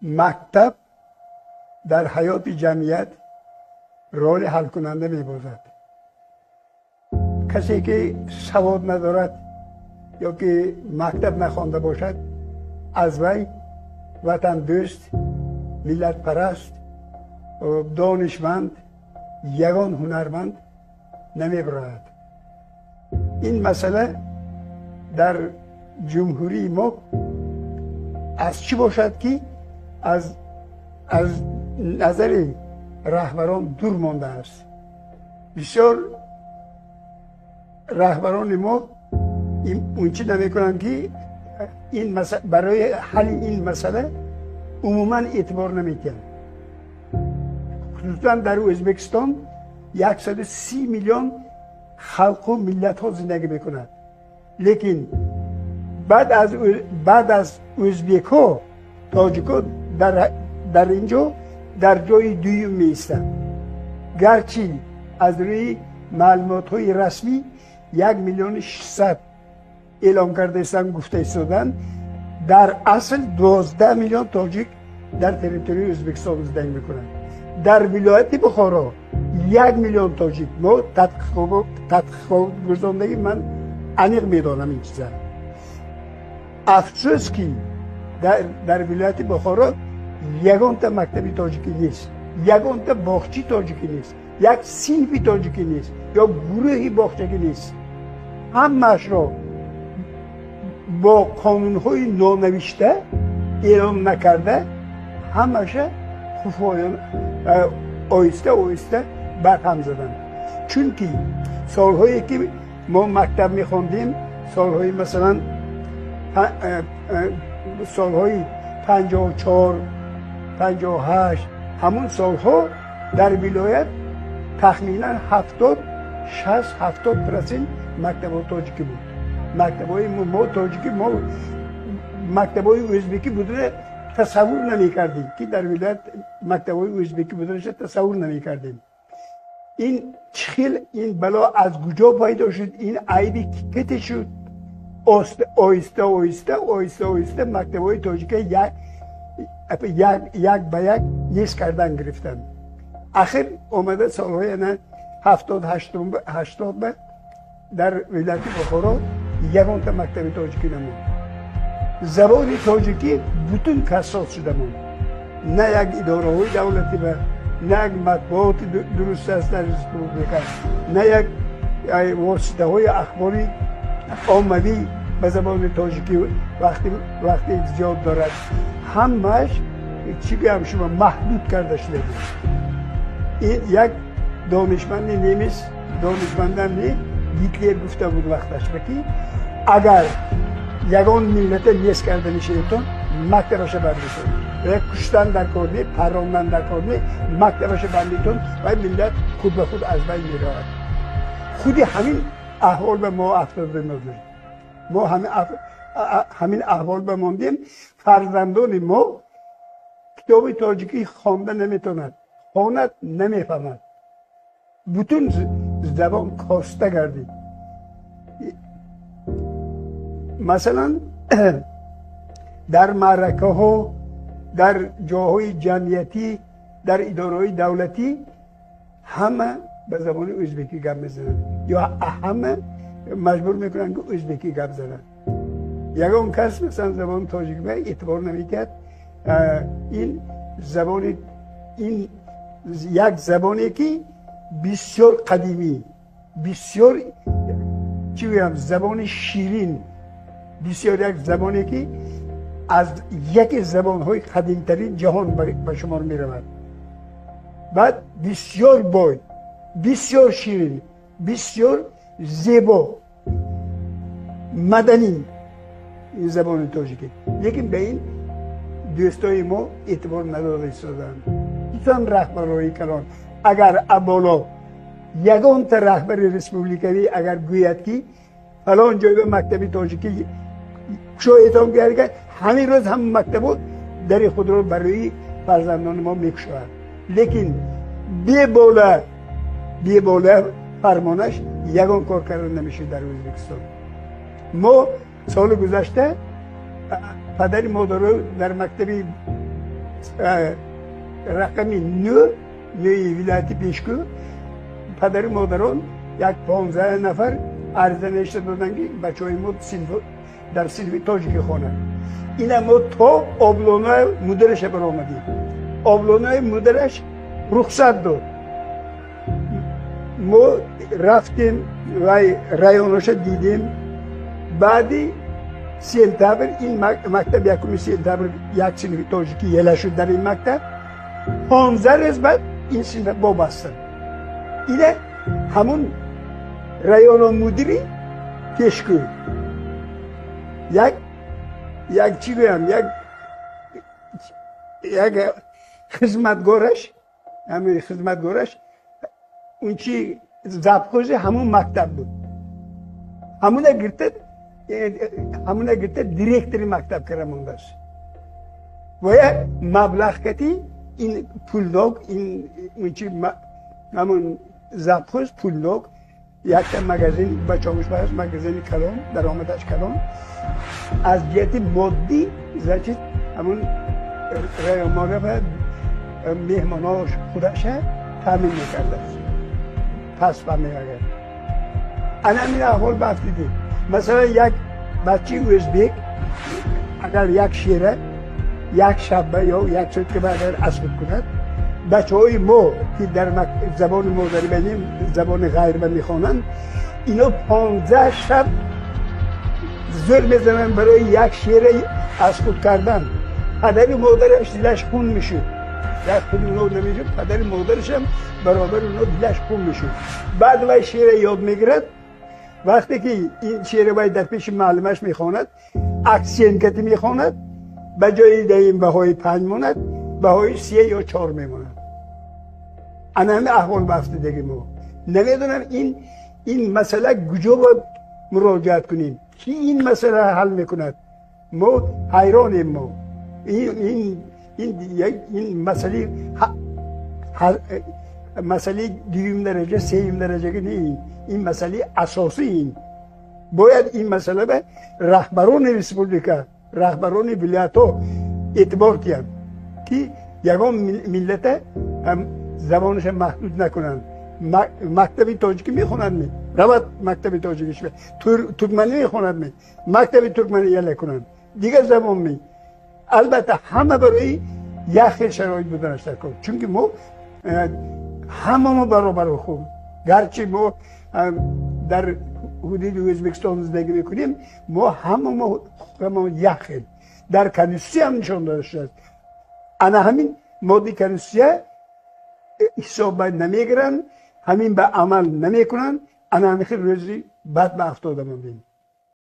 مکتب در حیات جمعیت رول حل کننده می باشد. کسی که سواد ندارد یا که مکتب نخوانده باشد از وی وطن دوست، ملت پرست، دانشمند، یگان هنرمند نمی براید. این مسئله در جمهوری ما از چی باشد که از نظر رهبران دور مانده است. بسیار رهبران ما اون چی نمی کنند که این مسئله برای حل این مسئله عموما اعتبار نمیدن. خصوصا در ازبکستان 130 میلیون خلق و ملت ها زندگی میکنند، لیکن بعد از ازبک ها تاجیک ها در اینجا در جای دوم می ایستند. گرچه از روی معلومات های رسمی 1,600,000 اعلام کرده ایستند، گفته ایستادند، در اصل 12 میلیون تاجیک در تریتوری ازبکستان زندگی میکنند. در ولایت بخارا 1 میلیون تاجیک. ما تحقیقات گزاردگی من عمیق میدانم این چیزا. افسوس که در ولایت بخارا یگان تا مکتبی تاجیکی نیست، یگان تا باغچی تاجیکی نیست، یک صنفی تاجیکی نیست یا گروهی باغچگی نیست. همه‌اش را با قانون‌های نانوشته اعلام نکرده، همه‌اش خفایانه آهسته آهسته برهم زدن. چون که سالهایی که ما مکتب می‌خواندیم، سالهای مثلا سالهای 54 58 همون سالها در ولایت تخمینا 70% مکتب‌های تاجیکی بود. مکتب‌های ما تاجیکی، ما مکتب‌های ازبکی بودن تصور نمی‌کردیم که در ولایت مکتب‌های ازبکی بودنش تصور نمی‌کردیم. این چخیل این بلا از کجا پیدا شد؟ این عیبی که شد آهسته آهسته مکتب‌های تاجیکی یک به یک نیست کردن گرفتن. آخر اومده سالهای 70-80 به در ولایت بخارا یگان تا مکتب تاجیکی نمود. زبان تاجیکی بتون کسات شده مون. نه یک اداره های دولتی و نه یک مطبوعات درست است در ریسپوبلیکا، نه یک واسطه های اخباری آمدی به زبان تاجیکی وقتی زیاد دارد. همش چی بگم شما محدود کرده شده. این یک دانشمند نیمیز، دانشمندم نی هیتلر گفته بود وقتش بکی اگر یگان ملت نیست کرده میشیتون مکتبش بندیتون و کشتن در کار پراندن در کار مکتبش بندیتون و ملت خود به خود از بین میرود. خودی همین احوال به ما افتاده نداریم. ما همین احوال بماندیم. فرزندان ما کتاب تاجیکی خوانده نمیتوند، خواند نمیفهمد، بتون زبان کاسته گردید. مثلا در معرکه ها، در جاهای جمعیتی، در ادارهای دولتی همه به زبان ازبکی گپ میزنن یا همه مجبور میکنن که ازبکی گپ زنن. یگان کس مثلا زبان تاجیکی به اعتبار نمیکرد. این زبان، این یک زبانی که بسیار قدیمی، بسیار چی بگم زبان شیرین، بسیار یک زبانی که از یک زبان‌های قدیم‌ترین جهان به شمار می‌رود. بعد بسیار بای، بسیار شیرین، بسیار زیبا، مدنی این زبان تاجیکی. لیکن به این دوستای ما اعتبار نداده ایستادند. ایشان رهبرای کلان اگر ابالا یگان تا رهبر ریسپوبلیکایی اگر گوید که فلان جای مکتبی تاجیکی شو اعتام کرده، همین روز هم مکتب در خود را برای فرزندان ما میکشوند. لیکن بی بالا فرمانش یگان کار کردن نمیشه در ازبکستان. ما سال گذشته پدر مادر در مکتبی رقمی نوی ولایت پیشکو پدر مادران یک 15 نفر عرضه نوشته دادن که بچه های ما در سینف تاجیکی خونه. این ما تا آبلونای مدرش برآمدیم. آبلونای مدرش رخصت داد. ما رفتیم و رایانش دیدیم. بعدی سپتامبر این مکتب یکم سپتامبر یک سینف تاجیکی یله شد در این مکتب. 15 روز بعد این سینف وابسته. اینه همون رایان مدیری پیشکو. یک چی گویم یک خدمتگارش همون خدمتگارش اون چی زبخوش همون مکتب بود. همونه گرفته دیرکتری مکتب کرده است. و یک مبلغ کتی این پولداغ این اون چی همون زبخوش پولداغ یک مگزین بچه‌هاش باید مگزین کلام درآمدش کلام از جهت مادی زچه همون رایاماره و مهماناش خودش تامین میکرده پس فهمیده. انا همین احوال بفتیدیم. مثلا یک بچه ازبک اگر یک شیره یک شبه یا یک سوت که بعد اصل کند بچه های ما که در زبان مادری بینیم زبان غیر میخوانند اینا 15 شب زور میزنن برای یک شیر از خود کردن. پدر مادرش دلش خون میشه. یک خود اونو نمیشه پدر مادرش هم برابر اونو دلش خون میشه. بعد وای شیر یاد میگیرد. وقتی که این شیر وای در پیش معلمش میخواند اکسین کتی میخواند به جای دهیم بهای 5 ماند بهای 3 یا 4 میماند. انا همه احوال بافتیدگی ما نمیدونم این مسئله کجا باید مراجعت کنیم کی این مسئله حل میکند. ما حیرانیم. ما این مسئله دویم درجه سوم درجه که نیست. این مسئله اساسی این باید این مسئله به رهبران ریسپوبلیکا رهبران ولایت‌ها اعتبار کرد که یگان ملت زبانش محدود نکنند. مکتب تاجیکی میخونند رواد مکتب تاجیکیش ترکمنی میخونند مکتب ترکمنی یله کنند دیگه زبان البته همه برای یک شرایط بودنش در کار. چون که ما همه برابر خوب گرچه ما در حدود ازبکستان زندگی میکنیم ما همه یک در کنیسیه هم نشان داده شد. انا همین مادی کنیسیه حساب نمیگیرن همین به عمل نمیکنن. انا همین روزی بعد به افتاده من بینیم.